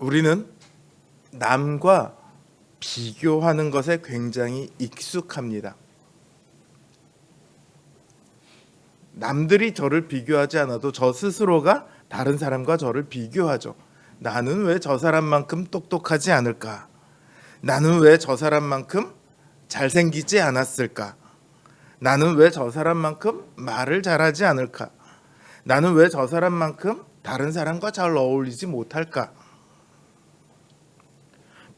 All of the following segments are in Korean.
우리는 남과 비교하는 것에 굉장히 익숙합니다. 남들이 저를 비교하지 않아도 저 스스로가 다른 사람과 저를 비교하죠. 나는 왜 저 사람만큼 똑똑하지 않을까? 나는 왜 저 사람만큼 잘생기지 않았을까? 나는 왜 저 사람만큼 말을 잘하지 않을까? 나는 왜 저 사람만큼 다른 사람과 잘 어울리지 못할까?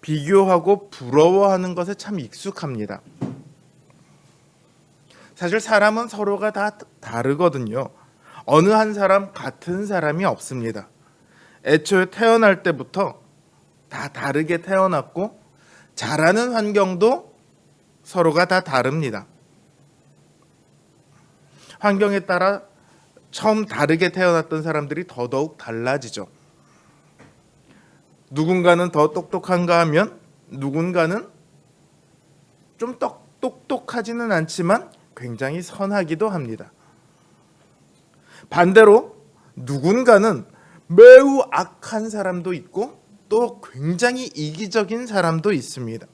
비교하고 부러워하는 것에 참 익숙합니다. 사실 사람은 서로가 다 다르거든요. 어느 한 사람 같은 사람이 없습니다. 애초에 태어날 때부터 다 다르게 태어났고 자라는 환경도 서로가 다 다릅니다. 환경에 따라 처음 다르게 태어났던 사람들이 더더욱 달라지죠. 누군가는 더 똑똑한가 하면 누군가는 좀 똑똑하지는 않지만 굉장히 선하기도 합니다. 반대로 누군가는 매우 악한 사람도 있고 또 굉장히 이기적인 사람도 있습니다.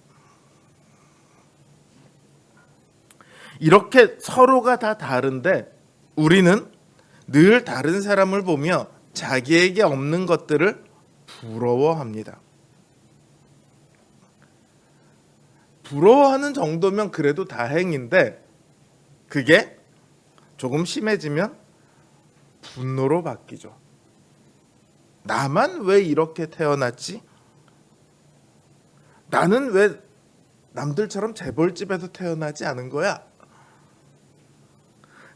이렇게 서로가 다 다른데 우리는 늘 다른 사람을 보며 자기에게 없는 것들을 부러워합니다. 부러워하는 정도면 그래도 다행인데 그게 조금 심해지면 분노로 바뀌죠. 나만 왜 이렇게 태어났지? 나는 왜 남들처럼 재벌집에서 태어나지 않은 거야?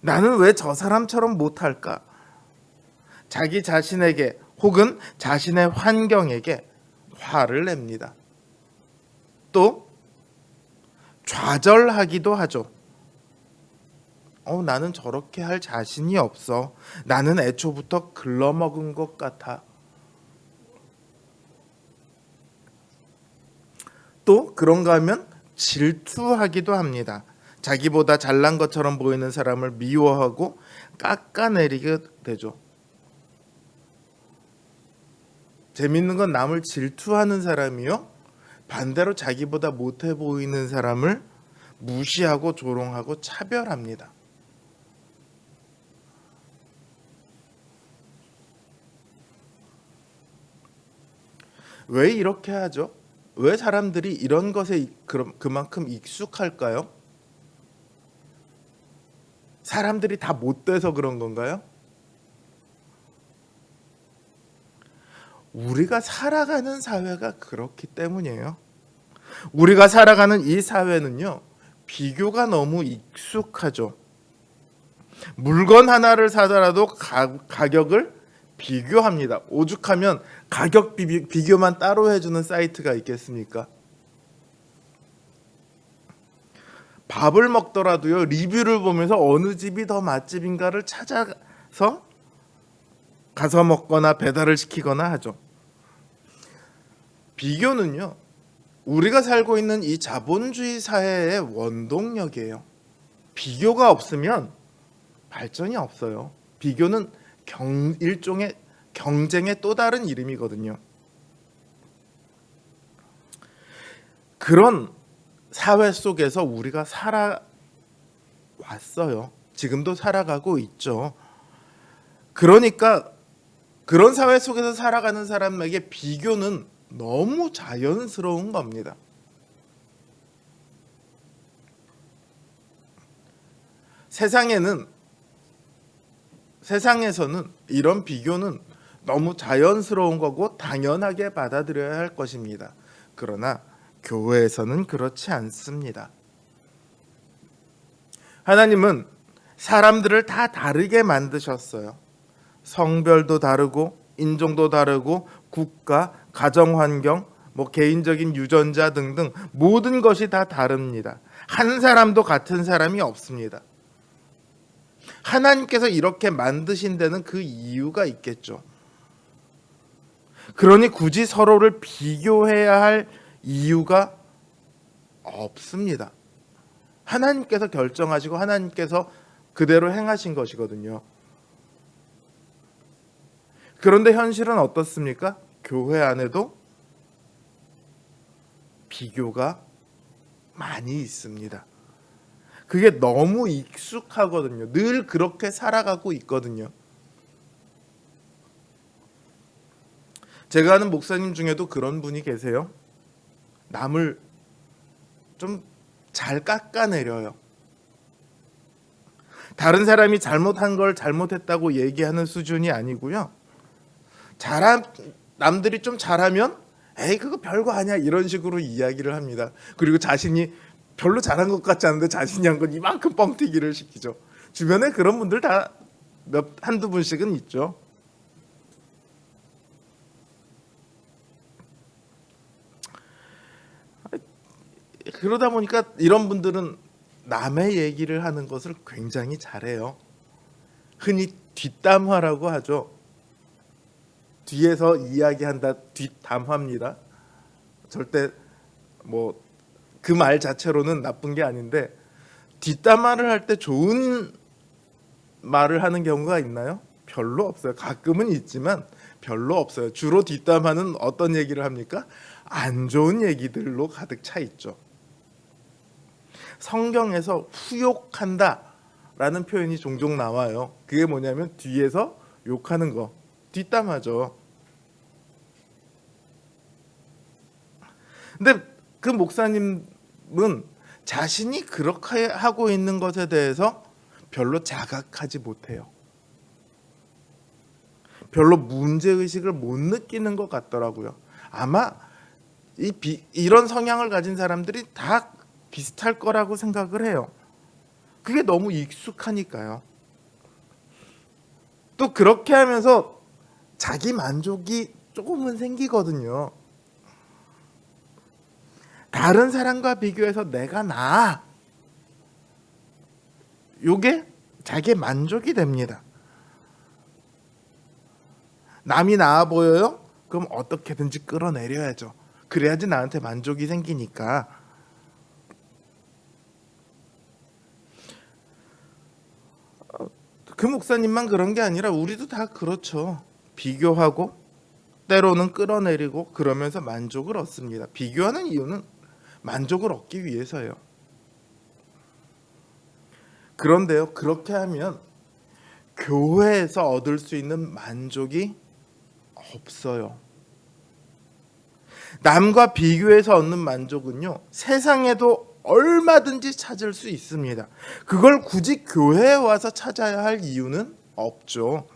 나는 왜 저 사람처럼 못할까? 자기 자신에게 혹은 자신의 환경에게 화를 냅니다. 또 좌절하기도 하죠. 나는 저렇게 할 자신이 없어. 나는 애초부터 글러먹은 것 같아. 또 그런가 하면 질투하기도 합니다. 자기보다 잘난 것처럼 보이는 사람을 미워하고 깎아내리게 되죠. 재밌는 건 남을 질투하는 사람이요. 반대로 자기보다 못해 보이는 사람을 무시하고 조롱하고 차별합니다. 왜 이렇게 하죠? 왜 사람들이 이런 것에 그만큼 익숙할까요? 사람들이 다 못돼서 그런 건가요? 우리가 살아가는 사회가 그렇기 때문이에요. 우리가 살아가는 이 사회는요, 비교가 너무 익숙하죠. 물건 하나를 사더라도 가격을 비교합니다. 오죽하면 가격 비교만 따로 해주는 사이트가 있겠습니까? 밥을 먹더라도요, 리뷰를 보면서 어느 집이 더 맛집인가를 찾아서 가서 먹거나 배달을 시키거나 하죠. 비교는요, 우리가 살고 있는 이 자본주의 사회의 원동력이에요. 비교가 없으면 발전이 없어요. 비교는 일종의 경쟁의 또 다른 이름이거든요. 그런 사회 속에서 우리가 살아왔어요. 지금도 살아가고 있죠. 그러니까 그런 사회 속에서 살아가는 사람에게 비교는 너무 자연스러운 겁니다. 세상에서는 이런 비교는 너무 자연스러운 거고 당연하게 받아들여야 할 것입니다. 그러나 교회에서는 그렇지 않습니다. 하나님은 사람들을 다 다르게 만드셨어요. 성별도 다르고 인종도 다르고 국가, 가정 환경, 개인적인 유전자 등등 모든 것이 다 다릅니다. 한 사람도 같은 사람이 없습니다. 하나님께서 이렇게 만드신 데는 그 이유가 있겠죠. 그러니 굳이 서로를 비교해야 할 이유가 없습니다. 하나님께서 결정하시고 하나님께서 그대로 행하신 것이거든요. 그런데 현실은 어떻습니까? 교회 안에도 비교가 많이 있습니다. 그게 너무 익숙하거든요. 늘 그렇게 살아가고 있거든요. 제가 아는 목사님 중에도 그런 분이 계세요. 남을 좀 잘 깎아내려요. 다른 사람이 잘못한 걸 잘못했다고 얘기하는 수준이 아니고요. 남들이 좀 잘하면 에이 그거 별거 아니야 이런 식으로 이야기를 합니다. 그리고 자신이 별로 잘한 것 같지 않은데 자신이 한 건 이만큼 뻥튀기를 시키죠. 주변에 그런 분들 다 한두 분씩은 있죠. 그러다 보니까 이런 분들은 남의 얘기를 하는 것을 굉장히 잘해요. 흔히 뒷담화라고 하죠. 뒤에서 이야기한다, 뒷담화입니다. 절대 뭐 그 말 자체로는 나쁜 게 아닌데 뒷담화를 할 때 좋은 말을 하는 경우가 있나요? 별로 없어요. 가끔은 있지만 별로 없어요. 주로 뒷담화는 어떤 얘기를 합니까? 안 좋은 얘기들로 가득 차 있죠. 성경에서 후욕한다라는 표현이 종종 나와요. 그게 뭐냐면 뒤에서 욕하는 거, 뒷담화죠. 근데 그 목사님은 자신이 그렇게 하고 있는 것에 대해서 별로 자각하지 못해요. 별로 문제의식을 못 느끼는 것 같더라고요. 아마 이런 성향을 가진 사람들이 다 비슷할 거라고 생각을 해요. 그게 너무 익숙하니까요. 또 그렇게 하면서 자기 만족이 조금은 생기거든요. 다른 사람과 비교해서 내가 나아. 요게 자기의 만족이 됩니다. 남이 나아 보여요? 그럼 어떻게든지 끌어내려야죠. 그래야지 나한테 만족이 생기니까. 그 목사님만 그런 게 아니라 우리도 다 그렇죠. 비교하고 때로는 끌어내리고 그러면서 만족을 얻습니다. 비교하는 이유는 만족을 얻기 위해서예요. 그런데요, 그렇게 하면 교회에서 얻을 수 있는 만족이 없어요. 남과 비교해서 얻는 만족은요, 세상에도 얼마든지 찾을 수 있습니다. 그걸 굳이 교회에 와서 찾아야 할 이유는 없죠.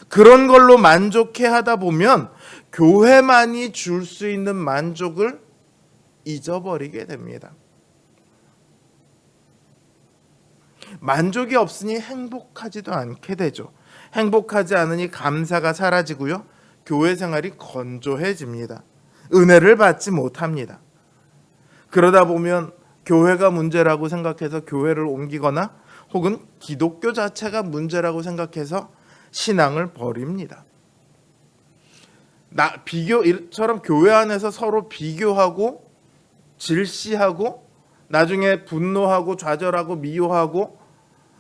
그런 걸로 만족해 하다 보면 교회만이 줄 수 있는 만족을 잊어버리게 됩니다. 만족이 없으니 행복하지도 않게 되죠. 행복하지 않으니 감사가 사라지고요. 교회 생활이 건조해집니다. 은혜를 받지 못합니다. 그러다 보면 교회가 문제라고 생각해서 교회를 옮기거나 혹은 기독교 자체가 문제라고 생각해서 신앙을 버립니다. 비교처럼 교회 안에서 서로 비교하고 질시하고 나중에 분노하고 좌절하고 미워하고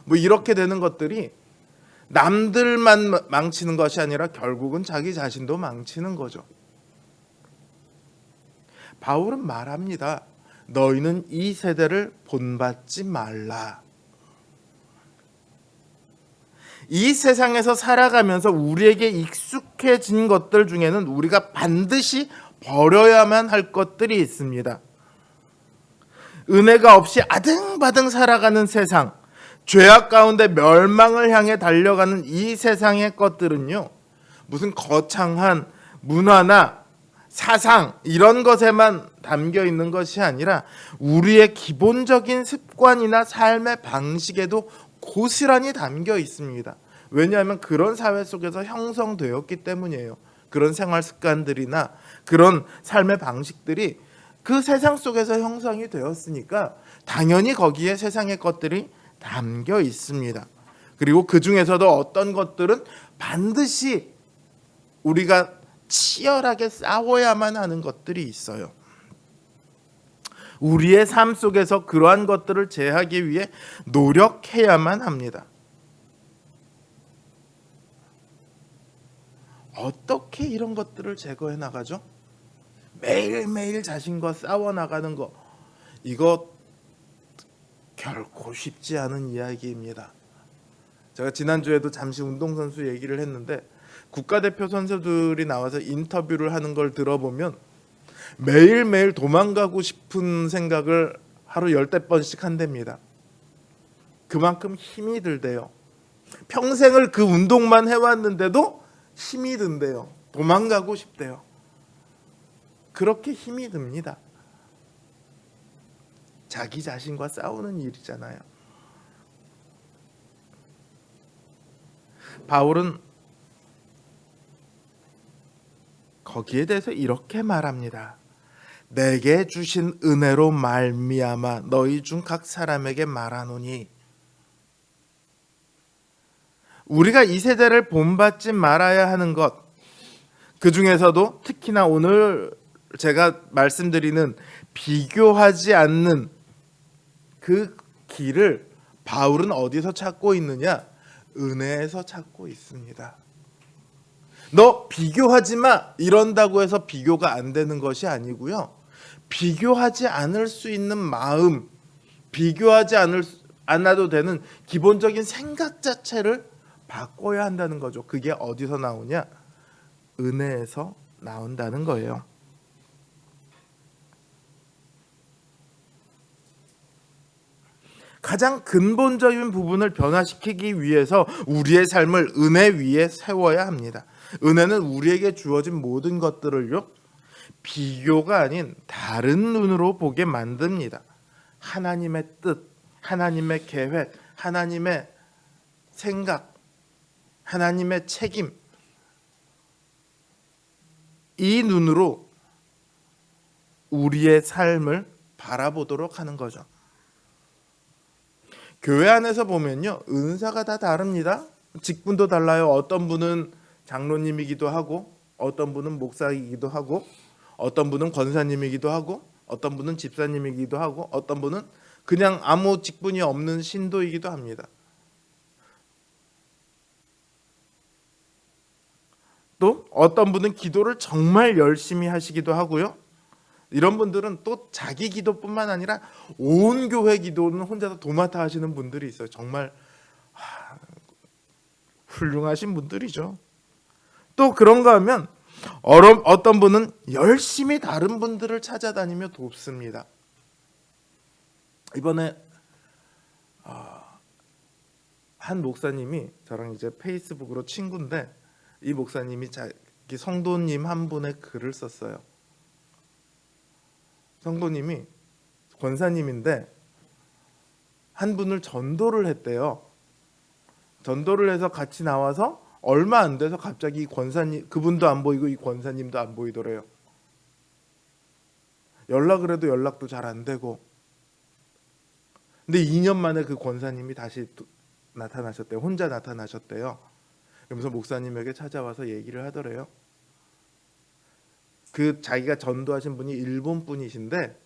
뭐 이렇게 되는 것들이 남들만 망치는 것이 아니라 결국은 자기 자신도 망치는 거죠. 바울은 말합니다. 너희는 이 세대를 본받지 말라. 이 세상에서 살아가면서 우리에게 익숙해진 것들 중에는 우리가 반드시 버려야만 할 것들이 있습니다. 은혜가 없이 아등바등 살아가는 세상, 죄악 가운데 멸망을 향해 달려가는 이 세상의 것들은요, 무슨 거창한 문화나 사상 이런 것에만 담겨 있는 것이 아니라 우리의 기본적인 습관이나 삶의 방식에도 고스란히 담겨 있습니다. 왜냐하면 그런 사회 속에서 형성되었기 때문이에요. 그런 생활 습관들이나 그런 삶의 방식들이 그 세상 속에서 형성이 되었으니까 당연히 거기에 세상의 것들이 담겨 있습니다. 그리고 그 중에서도 어떤 것들은 반드시 우리가 치열하게 싸워야만 하는 것들이 있어요. 우리의 삶 속에서 그러한 것들을 제하기 위해 노력해야만 합니다. 어떻게 이런 것들을 제거해 나가죠? 매일매일 자신과 싸워 나가는 거, 이거 결코 쉽지 않은 이야기입니다. 제가 지난주에도 잠시 운동선수 얘기를 했는데, 국가대표 선수들이 나와서 인터뷰를 하는 걸 들어보면 매일매일 도망가고 싶은 생각을 하루 10번씩 한답니다. 그만큼 힘이 들대요. 평생을 그 운동만 해왔는데도 힘이 든대요. 도망가고 싶대요. 그렇게 힘이 듭니다. 자기 자신과 싸우는 일이잖아요. 바울은 거기에 대해서 이렇게 말합니다. 내게 주신 은혜로 말미암아 너희 중 각 사람에게 말하노니. 우리가 이 세대를 본받지 말아야 하는 것, 그 중에서도 특히나 오늘 제가 말씀드리는 비교하지 않는 그 길을 바울은 어디서 찾고 있느냐? 은혜에서 찾고 있습니다. 너 비교하지 마 이런다고 해서 비교가 안 되는 것이 아니고요. 비교하지 않을 수 있는 마음, 비교하지 않아도 되는 기본적인 생각 자체를 바꿔야 한다는 거죠. 그게 어디서 나오냐? 은혜에서 나온다는 거예요. 가장 근본적인 부분을 변화시키기 위해서 우리의 삶을 은혜 위에 세워야 합니다. 은혜는 우리에게 주어진 모든 것들을요, 비교가 아닌 다른 눈으로 보게 만듭니다. 하나님의 뜻, 하나님의 계획, 하나님의 생각, 하나님의 책임, 이 눈으로 우리의 삶을 바라보도록 하는 거죠. 교회 안에서 보면요, 은사가 다 다릅니다. 직분도 달라요. 어떤 분은 장로님이기도 하고, 어떤 분은 목사이기도 하고, 어떤 분은 권사님이기도 하고, 어떤 분은 집사님이기도 하고, 어떤 분은 그냥 아무 직분이 없는 신도이기도 합니다. 또 어떤 분은 기도를 정말 열심히 하시기도 하고요. 이런 분들은 또 자기 기도뿐만 아니라 온 교회 기도는 혼자서 도맡아 하시는 분들이 있어요. 정말 훌륭하신 분들이죠. 또 그런가 하면 어떤 분은 열심히 다른 분들을 찾아다니며 돕습니다. 이번에 한 목사님이 저랑 이제 페이스북으로 친구인데, 이 목사님이 자기 성도님 한 분의 글을 썼어요. 성도님이 권사님인데 한 분을 전도를 했대요. 전도를 해서 같이 나와서 얼마 안 돼서 갑자기 권사님, 그분도 안 보이고 이 권사님도 안 보이더래요. 연락을 해도 연락도 잘 안 되고. 근데 2년 만에 그 권사님이 다시 나타나셨대요. 혼자 나타나셨대요. 그러면서 목사님에게 찾아와서 얘기를 하더래요. 그 자기가 전도하신 분이 일본 분이신데,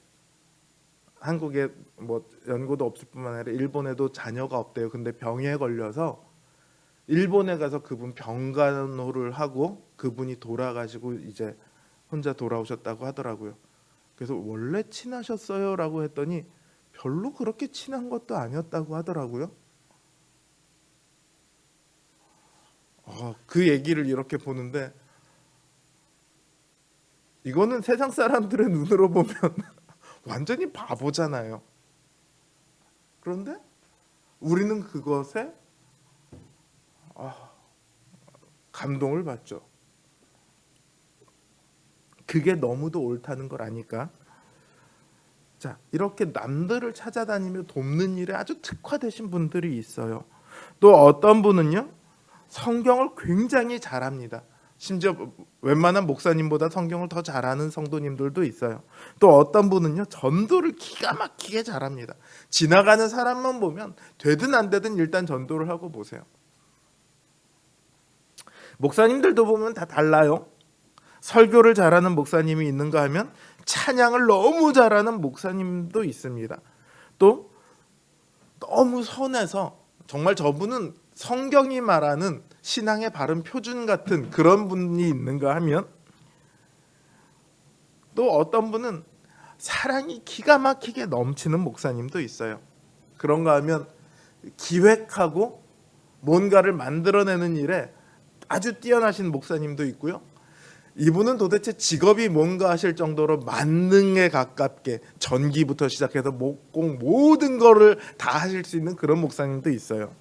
한국에 뭐 연고도 없을 뿐만 아니라 일본에도 자녀가 없대요. 근데 병에 걸려서 일본에 가서 그분 병간호를 하고 그분이 돌아가시고 이제 혼자 돌아오셨다고 하더라고요. 그래서 원래 친하셨어요? 라고 했더니 별로 그렇게 친한 것도 아니었다고 하더라고요. 그 얘기를 이렇게 보는데, 이거는 세상 사람들의 눈으로 보면 완전히 바보잖아요. 그런데 우리는 그것에 감동을 받죠. 그게 너무도 옳다는 걸 아니까. 자, 이렇게 남들을 찾아다니며 돕는 일에 아주 특화되신 분들이 있어요. 또 어떤 분은요, 성경을 굉장히 잘합니다. 심지어 웬만한 목사님보다 성경을 더 잘하는 성도님들도 있어요. 또 어떤 분은요, 전도를 기가 막히게 잘합니다. 지나가는 사람만 보면 되든 안 되든 일단 전도를 하고 보세요. 목사님들도 보면 다 달라요. 설교를 잘하는 목사님이 있는가 하면 찬양을 너무 잘하는 목사님도 있습니다. 또 너무 선해서 정말 저분은 성경이 말하는 신앙의 바른 표준 같은 그런 분이 있는가 하면 또 어떤 분은 사랑이 기가 막히게 넘치는 목사님도 있어요. 그런가 하면 기획하고 뭔가를 만들어내는 일에 아주 뛰어나신 목사님도 있고요. 이분은 도대체 직업이 뭔가 하실 정도로 만능에 가깝게 전기부터 시작해서 목공 모든 거를 다 하실 수 있는 그런 목사님도 있어요.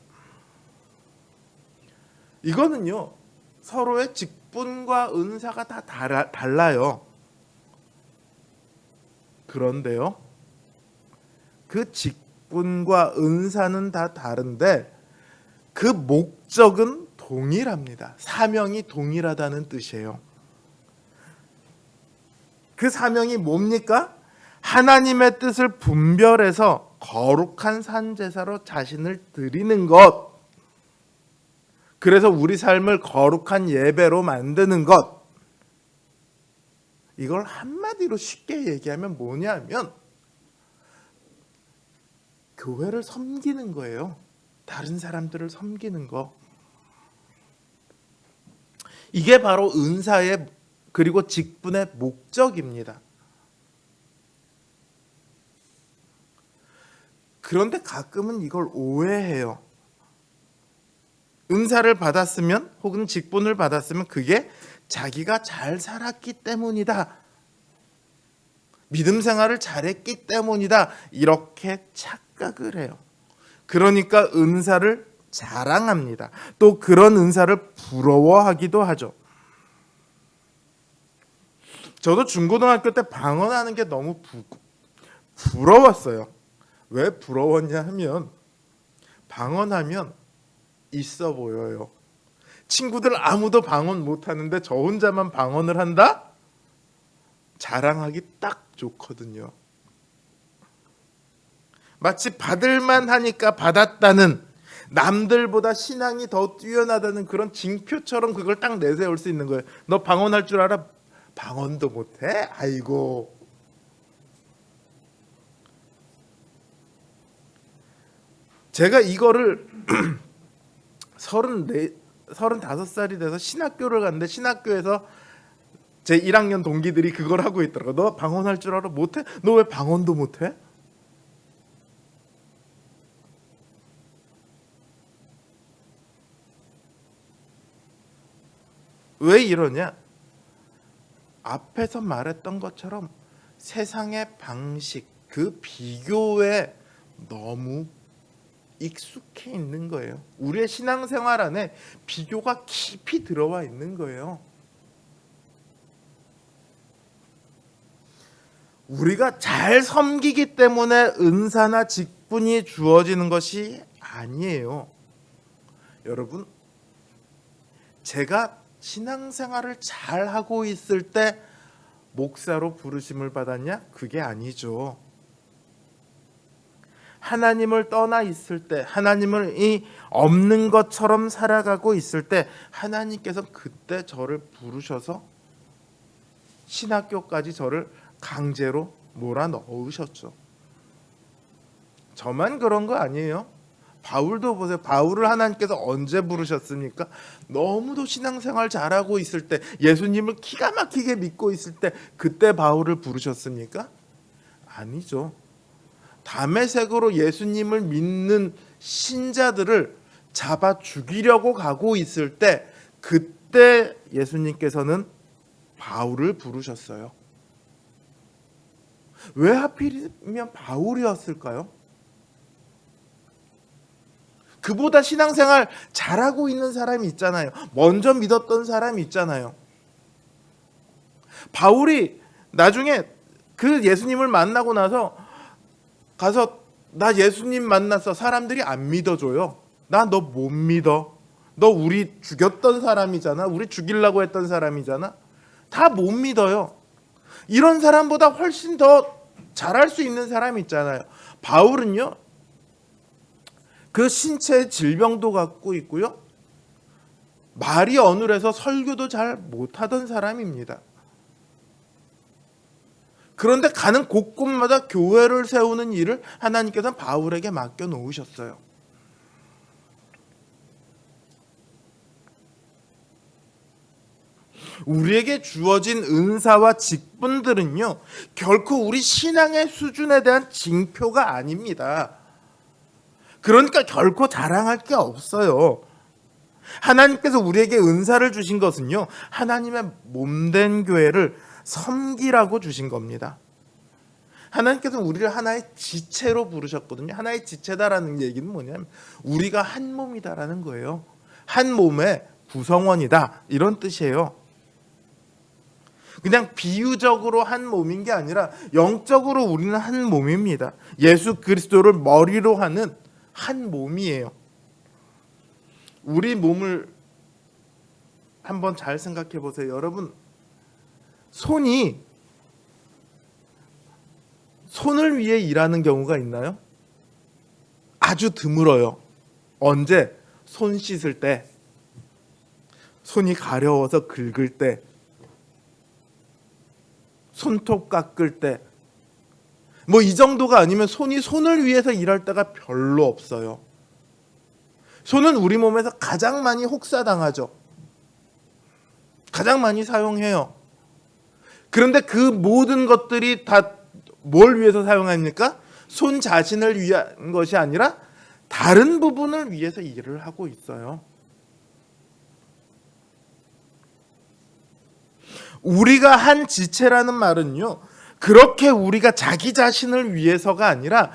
이거는요, 서로의 직분과 은사가 다 달라요. 그런데요, 그 직분과 은사는 다 다른데 그 목적은 동일합니다. 사명이 동일하다는 뜻이에요. 그 사명이 뭡니까? 하나님의 뜻을 분별해서 거룩한 산제사로 자신을 드리는 것. 그래서 우리 삶을 거룩한 예배로 만드는 것. 이걸 한마디로 쉽게 얘기하면 뭐냐면 교회를 섬기는 거예요. 다른 사람들을 섬기는 거. 이게 바로 은사의 그리고 직분의 목적입니다. 그런데 가끔은 이걸 오해해요. 은사를 받았으면 혹은 직분을 받았으면 그게 자기가 잘 살았기 때문이다. 믿음 생활을 잘했기 때문이다. 이렇게 착각을 해요. 그러니까 은사를 자랑합니다. 또 그런 은사를 부러워하기도 하죠. 저도 중고등학교 때 방언하는 게 너무 부러웠어요. 왜 부러웠냐 하면 방언하면 있어 보여요. 친구들 아무도 방언 못하는데 저 혼자만 방언을 한다? 자랑하기 딱 좋거든요. 마치 받을만 하니까 받았다는, 남들보다 신앙이 더 뛰어나다는 그런 징표처럼 그걸 딱 내세울 수 있는 거예요. 너 방언할 줄 알아? 방언도 못해? 아이고. 제가 이거를 35살이 돼서 신학교를 갔는데 신학교에서 제 1학년 동기들이 그걸 하고 있더라고. 너 방언할 줄 알아? 못해? 너 왜 방언도 못해? 왜 이러냐? 앞에서 말했던 것처럼 세상의 방식, 그 비교에 너무 익숙해 있는 거예요. 우리의 신앙생활 안에 비교가 깊이 들어와 있는 거예요. 우리가 잘 섬기기 때문에 은사나 직분이 주어지는 것이 아니에요. 여러분, 제가 신앙생활을 잘 하고 있을 때 목사로 부르심을 받았냐? 그게 아니죠. 하나님을 떠나 있을 때, 하나님을 없는 것처럼 살아가고 있을 때 하나님께서 그때 저를 부르셔서 신학교까지 저를 강제로 몰아넣으셨죠. 저만 그런 거 아니에요. 바울도 보세요. 바울을 하나님께서 언제 부르셨습니까? 너무도 신앙생활 잘하고 있을 때, 예수님을 기가 막히게 믿고 있을 때 그때 바울을 부르셨습니까? 아니죠. 다메섹으로 예수님을 믿는 신자들을 잡아 죽이려고 가고 있을 때 그때 예수님께서는 바울을 부르셨어요. 왜 하필이면 바울이었을까요? 그보다 신앙생활 잘하고 있는 사람이 있잖아요. 먼저 믿었던 사람이 있잖아요. 바울이 나중에 그 예수님을 만나고 나서 가서 나 예수님 만났어. 사람들이 안 믿어줘요. 나 너 못 믿어. 너 우리 죽였던 사람이잖아. 우리 죽이려고 했던 사람이잖아. 다 못 믿어요. 이런 사람보다 훨씬 더 잘할 수 있는 사람이 있잖아요. 바울은요, 그 신체의 질병도 갖고 있고요, 말이 어눌해서 설교도 잘 못하던 사람입니다. 그런데 가는 곳곳마다 교회를 세우는 일을 하나님께서 바울에게 맡겨 놓으셨어요. 우리에게 주어진 은사와 직분들은요, 결코 우리 신앙의 수준에 대한 징표가 아닙니다. 그러니까 결코 자랑할 게 없어요. 하나님께서 우리에게 은사를 주신 것은요, 하나님의 몸된 교회를 섬기라고 주신 겁니다. 하나님께서 우리를 하나의 지체로 부르셨거든요. 하나의 지체다라는 얘기는 뭐냐면 우리가 한 몸이다라는 거예요. 한 몸의 구성원이다, 이런 뜻이에요. 그냥 비유적으로 한 몸인 게 아니라 영적으로 우리는 한 몸입니다. 예수 그리스도를 머리로 하는 한 몸이에요. 우리 몸을 한번 잘 생각해 보세요. 여러분, 손을 위해 일하는 경우가 있나요? 아주 드물어요. 언제? 손 씻을 때, 손이 가려워서 긁을 때, 손톱 깎을 때, 뭐 이 정도가 아니면 손이 손을 위해서 일할 때가 별로 없어요. 손은 우리 몸에서 가장 많이 혹사당하죠. 가장 많이 사용해요. 그런데 그 모든 것들이 다 뭘 위해서 사용합니까? 손 자신을 위한 것이 아니라 다른 부분을 위해서 일을 하고 있어요. 우리가 한 지체라는 말은요, 그렇게 우리가 자기 자신을 위해서가 아니라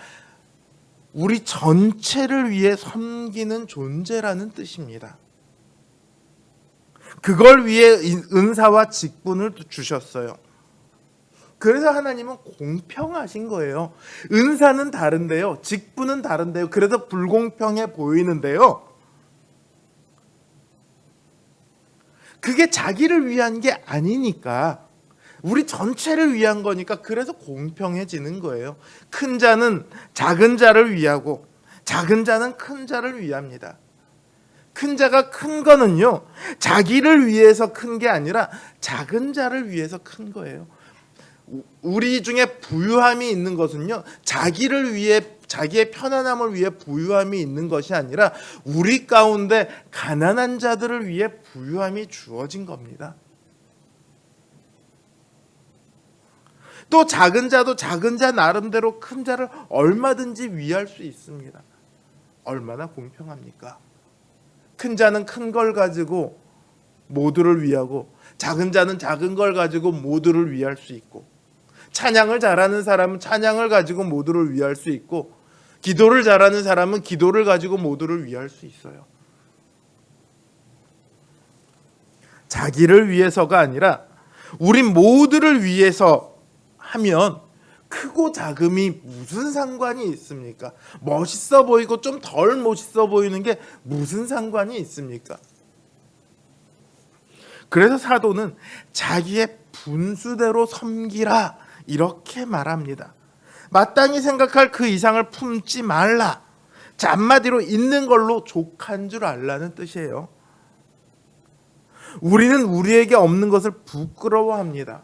우리 전체를 위해 섬기는 존재라는 뜻입니다. 그걸 위해 은사와 직분을 주셨어요. 그래서 하나님은 공평하신 거예요. 은사는 다른데요, 직분은 다른데요, 그래서 불공평해 보이는데요, 그게 자기를 위한 게 아니니까, 우리 전체를 위한 거니까 그래서 공평해지는 거예요. 큰 자는 작은 자를 위하고 작은 자는 큰 자를 위합니다. 큰 자가 큰 거는요, 자기를 위해서 큰 게 아니라 작은 자를 위해서 큰 거예요. 우리 중에 부유함이 있는 것은요, 자기를 위해, 자기의 편안함을 위해 부유함이 있는 것이 아니라 우리 가운데 가난한 자들을 위해 부유함이 주어진 겁니다. 또 작은 자도 작은 자 나름대로 큰 자를 얼마든지 위할 수 있습니다. 얼마나 공평합니까? 큰 자는 큰 걸 가지고 모두를 위하고 작은 자는 작은 걸 가지고 모두를 위할 수 있고, 찬양을 잘하는 사람은 찬양을 가지고 모두를 위할 수 있고, 기도를 잘하는 사람은 기도를 가지고 모두를 위할 수 있어요. 자기를 위해서가 아니라 우리 모두를 위해서 하면 크고 작음이 무슨 상관이 있습니까? 멋있어 보이고 좀 덜 멋있어 보이는 게 무슨 상관이 있습니까? 그래서 사도는 자기의 분수대로 섬기라, 이렇게 말합니다. 마땅히 생각할 그 이상을 품지 말라. 자, 한마디로 있는 걸로 족한 줄 알라는 뜻이에요. 우리는 우리에게 없는 것을 부끄러워합니다.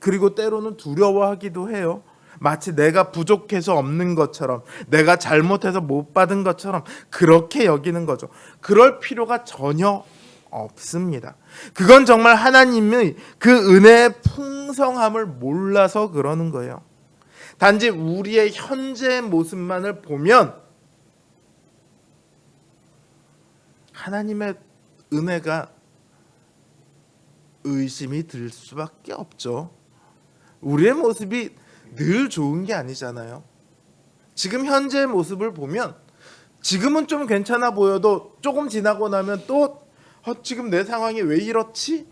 그리고 때로는 두려워하기도 해요. 마치 내가 부족해서 없는 것처럼, 내가 잘못해서 못 받은 것처럼 그렇게 여기는 거죠. 그럴 필요가 전혀 없습니다. 그건 정말 하나님의 그 은혜의 풍성함을 몰라서 그러는 거예요. 단지 우리의 현재의 모습만을 보면 하나님의 은혜가 의심이 들 수밖에 없죠. 우리의 모습이 늘 좋은 게 아니잖아요. 지금 현재의 모습을 보면 지금은 좀 괜찮아 보여도 조금 지나고 나면 또 지금 내 상황이 왜 이렇지?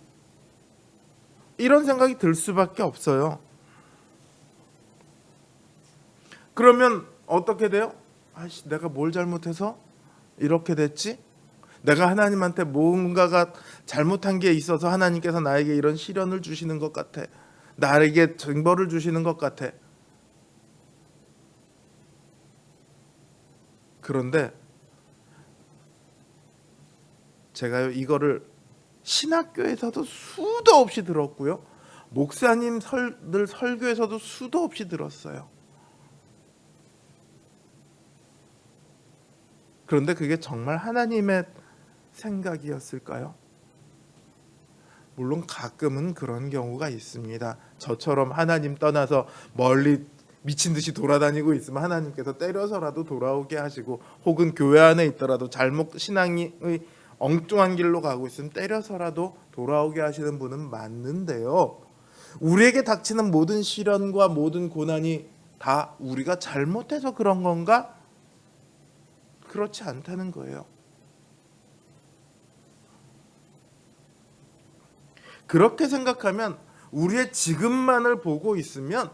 이런 생각이 들 수밖에 없어요. 그러면 어떻게 돼요? 내가 뭘 잘못해서 이렇게 됐지? 내가 하나님한테 뭔가가 잘못한 게 있어서 하나님께서 나에게 이런 시련을 주시는 것 같아. 나에게 징벌을 주시는 것 같아. 그런데 제가요, 이거를 신학교에서도 수도 없이 들었고요, 목사님들 설교에서도 수도 없이 들었어요. 그런데 그게 정말 하나님의 생각이었을까요? 물론 가끔은 그런 경우가 있습니다. 저처럼 하나님 떠나서 멀리 미친 듯이 돌아다니고 있으면 하나님께서 때려서라도 돌아오게 하시고, 혹은 교회 안에 있더라도 잘못 신앙의 엉뚱한 길로 가고 있으면 때려서라도 돌아오게 하시는 분은 맞는데요. 우리에게 닥치는 모든 시련과 모든 고난이 다 우리가 잘못해서 그런 건가? 그렇지 않다는 거예요. 그렇게 생각하면 우리의 지금만을 보고 있으면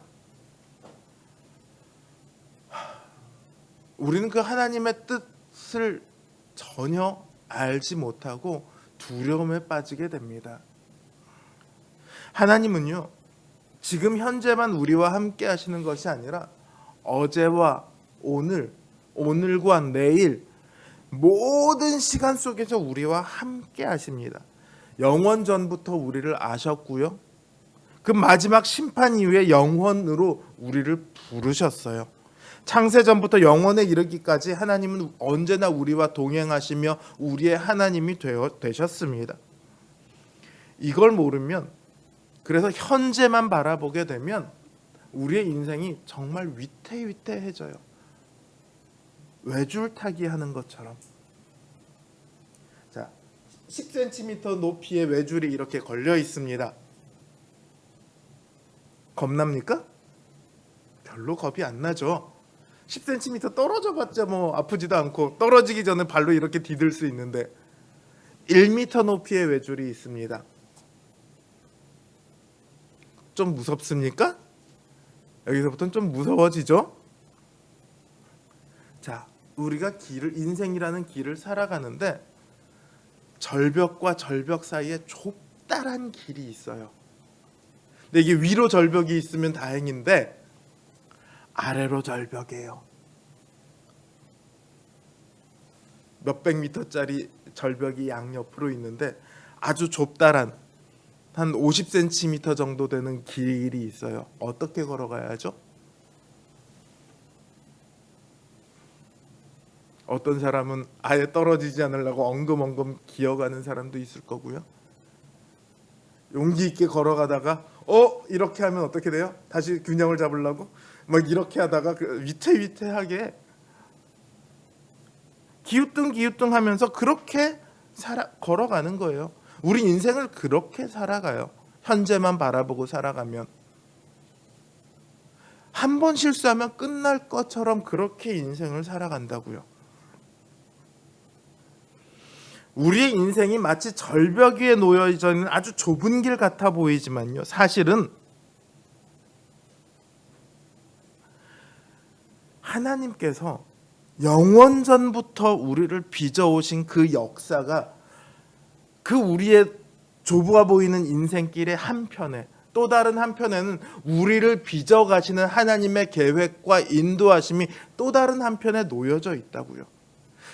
우리는 그 하나님의 뜻을 전혀 알지 못하고 두려움에 빠지게 됩니다. 하나님은요, 지금 현재만 우리와 함께 하시는 것이 아니라 어제와 오늘, 오늘과 내일 모든 시간 속에서 우리와 함께 하십니다. 영원 전부터 우리를 아셨고요. 그 마지막 심판 이후에 영원으로 우리를 부르셨어요. 창세 전부터 영원에 이르기까지 하나님은 언제나 우리와 동행하시며 우리의 하나님이 되셨습니다. 이걸 모르면, 그래서 현재만 바라보게 되면 우리의 인생이 정말 위태위태해져요. 외줄타기 하는 것처럼. 자, 10cm 높이의 외줄이 이렇게 걸려 있습니다. 겁납니까? 별로 겁이 안 나죠. 10cm 떨어져 봤자 뭐 아프지도 않고, 떨어지기 전에 발로 이렇게 디딜 수 있는데, 1m 높이의 외줄이 있습니다. 좀 무섭습니까? 여기서부터는 좀 무서워지죠? 자, 우리가 인생이라는 길을 살아가는데 절벽과 절벽 사이에 좁다란 길이 있어요. 근데 이게 위로 절벽이 있으면 다행인데 아래로 절벽이에요. 몇백 미터짜리 절벽이 양옆으로 있는데 아주 좁다란, 한 50cm 정도 되는 길이 있어요. 어떻게 걸어가야죠? 어떤 사람은 아예 떨어지지 않으려고 엉금엉금 기어가는 사람도 있을 거고요. 용기 있게 걸어가다가 이렇게 하면 어떻게 돼요? 다시 균형을 잡으려고 막 이렇게 하다가 위태위태하게 기우뚱기우뚱 하면서 그렇게 걸어가는 거예요. 우리 인생을 그렇게 살아가요. 현재만 바라보고 살아가면. 한 번 실수하면 끝날 것처럼 그렇게 인생을 살아간다고요. 우리의 인생이 마치 절벽 위에 놓여져 있는 아주 좁은 길 같아 보이지만요, 사실은 하나님께서 영원 전부터 우리를 빚어오신 그 역사가 그 우리의 좁아 보이는 인생길의 한편에, 또 다른 한편에는 우리를 빚어가시는 하나님의 계획과 인도하심이 또 다른 한편에 놓여져 있다고요.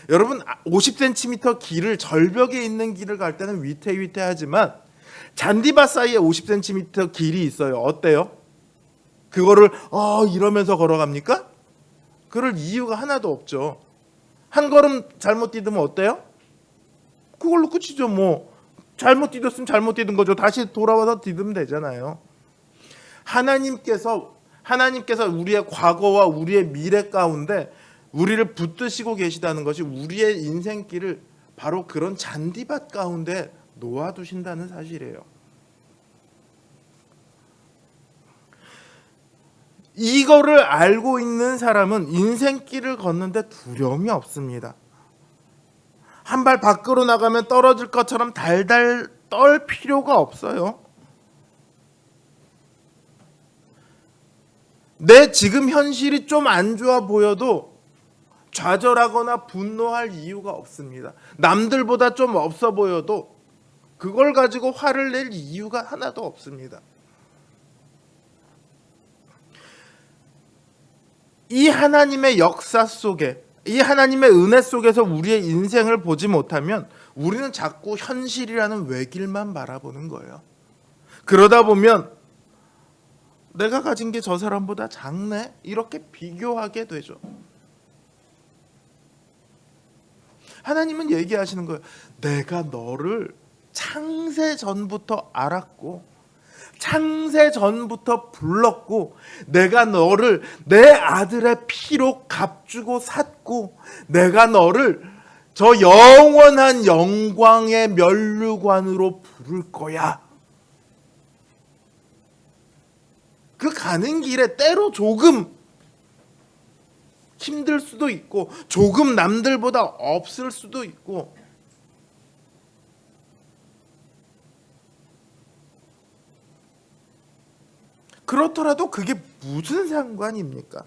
여러분, 50cm 길을, 절벽에 있는 길을 갈 때는 위태위태하지만 잔디밭 사이에 50cm 길이 있어요. 어때요? 그거를 이러면서 걸어갑니까? 그럴 이유가 하나도 없죠. 한 걸음 잘못 디디면 어때요? 그걸로 끝이죠. 뭐 잘못 디뎠으면 잘못 디딘 거죠. 다시 돌아와서 디디면 되잖아요. 하나님께서 우리의 과거와 우리의 미래 가운데 우리를 붙드시고 계시다는 것이 우리의 인생길을 바로 그런 잔디밭 가운데 놓아두신다는 사실이에요. 이거를 알고 있는 사람은 인생길을 걷는데 두려움이 없습니다. 한 발 밖으로 나가면 떨어질 것처럼 달달 떨 필요가 없어요. 내 지금 현실이 좀 안 좋아 보여도 좌절하거나 분노할 이유가 없습니다. 남들보다 좀 없어 보여도 그걸 가지고 화를 낼 이유가 하나도 없습니다. 이 하나님의 역사 속에, 이 하나님의 은혜 속에서 우리의 인생을 보지 못하면 우리는 자꾸 현실이라는 외길만 바라보는 거예요. 그러다 보면 내가 가진 게 저 사람보다 작네? 이렇게 비교하게 되죠. 하나님은 얘기하시는 거예요. 내가 너를 창세 전부터 알았고 창세 전부터 불렀고 내가 너를 내 아들의 피로 값주고 샀고 내가 너를 저 영원한 영광의 면류관으로 부를 거야. 그 가는 길에 때로 조금 힘들 수도 있고 조금 남들보다 없을 수도 있고 그렇더라도 그게 무슨 상관입니까?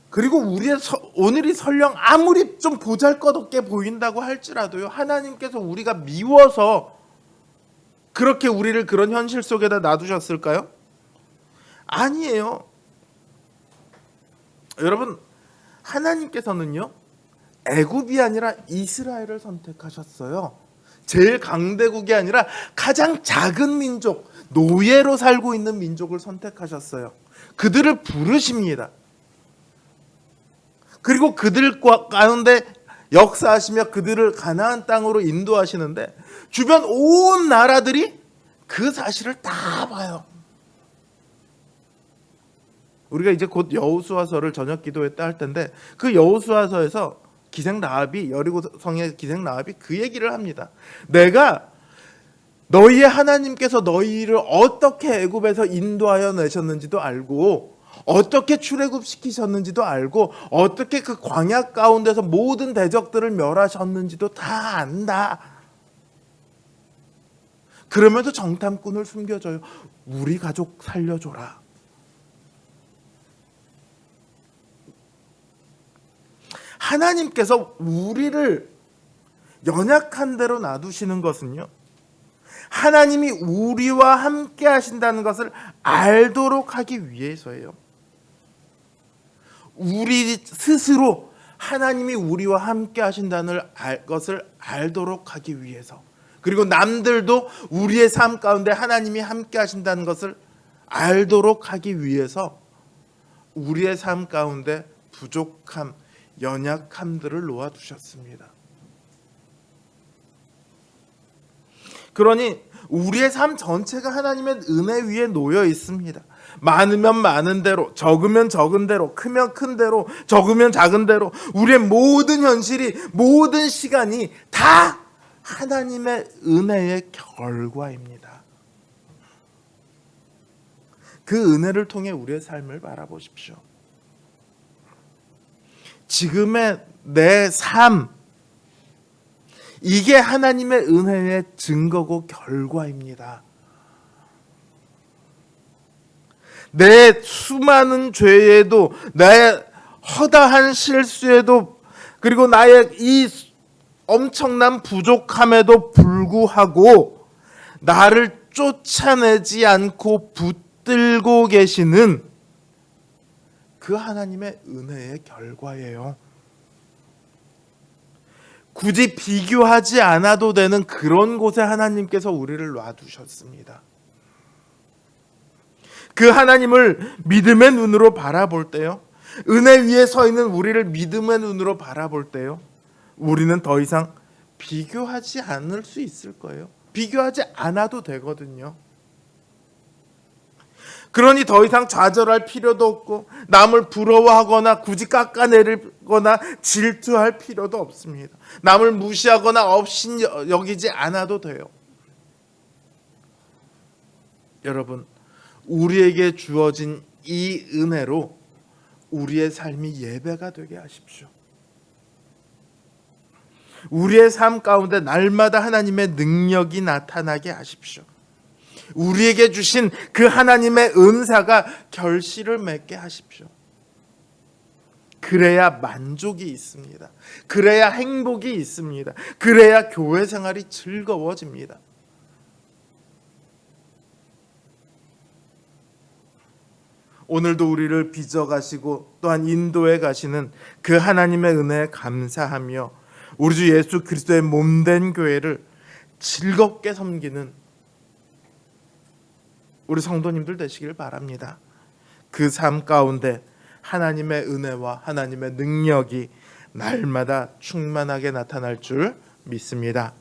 그리고 오늘이 설령 아무리 좀 보잘것없게 보인다고 할지라도요, 하나님께서 우리가 미워서 그렇게 우리를 그런 현실 속에다 놔두셨을까요? 아니에요. 여러분, 하나님께서는요 애굽이 아니라 이스라엘을 선택하셨어요. 제일 강대국이 아니라 가장 작은 민족, 노예로 살고 있는 민족을 선택하셨어요. 그들을 부르십니다. 그리고 그들 가운데 역사하시며 그들을 가나안 땅으로 인도하시는데 주변 온 나라들이 그 사실을 다 봐요. 우리가 이제 곧 여호수아서를 저녁 기도회 때 할 텐데 그 여호수아서에서 기생 라합이 여리고 성의 기생 라합이 그 얘기를 합니다. 내가 너희의 하나님께서 너희를 어떻게 애굽에서 인도하여 내셨는지도 알고 어떻게 출애굽시키셨는지도 알고 어떻게 그 광야 가운데서 모든 대적들을 멸하셨는지도 다 안다. 그러면서 정탐꾼을 숨겨줘요. 우리 가족 살려줘라. 하나님께서 우리를 연약한 대로 놔두시는 것은요, 하나님이 우리와 함께 하신다는 것을 알도록 하기 위해서예요. 우리 스스로 하나님이 우리와 함께 하신다는 것을 알도록 하기 위해서, 그리고 남들도 우리의 삶 가운데 하나님이 함께 하신다는 것을 알도록 하기 위해서 우리의 삶 가운데 부족함, 연약함들을 놓아두셨습니다. 그러니 우리의 삶 전체가 하나님의 은혜 위에 놓여 있습니다. 많으면 많은 대로, 적으면 적은 대로, 크면 큰 대로, 적으면 작은 대로 우리의 모든 현실이, 모든 시간이 다 하나님의 은혜의 결과입니다. 그 은혜를 통해 우리의 삶을 바라보십시오. 지금의 내 삶, 이게 하나님의 은혜의 증거고 결과입니다. 내 수많은 죄에도, 내 허다한 실수에도, 그리고 나의 이 엄청난 부족함에도 불구하고 나를 쫓아내지 않고 붙들고 계시는 그 하나님의 은혜의 결과예요. 굳이 비교하지 않아도 되는 그런 곳에 하나님께서 우리를 놔두셨습니다. 그 하나님을 믿음의 눈으로 바라볼 때요, 은혜 위에 서 있는 우리를 믿음의 눈으로 바라볼 때요, 우리는 더 이상 비교하지 않을 수 있을 거예요. 비교하지 않아도 되거든요. 그러니 더 이상 좌절할 필요도 없고 남을 부러워하거나 굳이 깎아내리거나 질투할 필요도 없습니다. 남을 무시하거나 없인 여기지 않아도 돼요. 여러분, 우리에게 주어진 이 은혜로 우리의 삶이 예배가 되게 하십시오. 우리의 삶 가운데 날마다 하나님의 능력이 나타나게 하십시오. 우리에게 주신 그 하나님의 은사가 결실을 맺게 하십시오. 그래야 만족이 있습니다. 그래야 행복이 있습니다. 그래야 교회 생활이 즐거워집니다. 오늘도 우리를 빚어가시고 또한 인도해 가시는 그 하나님의 은혜에 감사하며 우리 주 예수 그리스도의 몸된 교회를 즐겁게 섬기는 우리 성도님들 되시길 바랍니다. 그 삶 가운데 하나님의 은혜와 하나님의 능력이 날마다 충만하게 나타날 줄 믿습니다.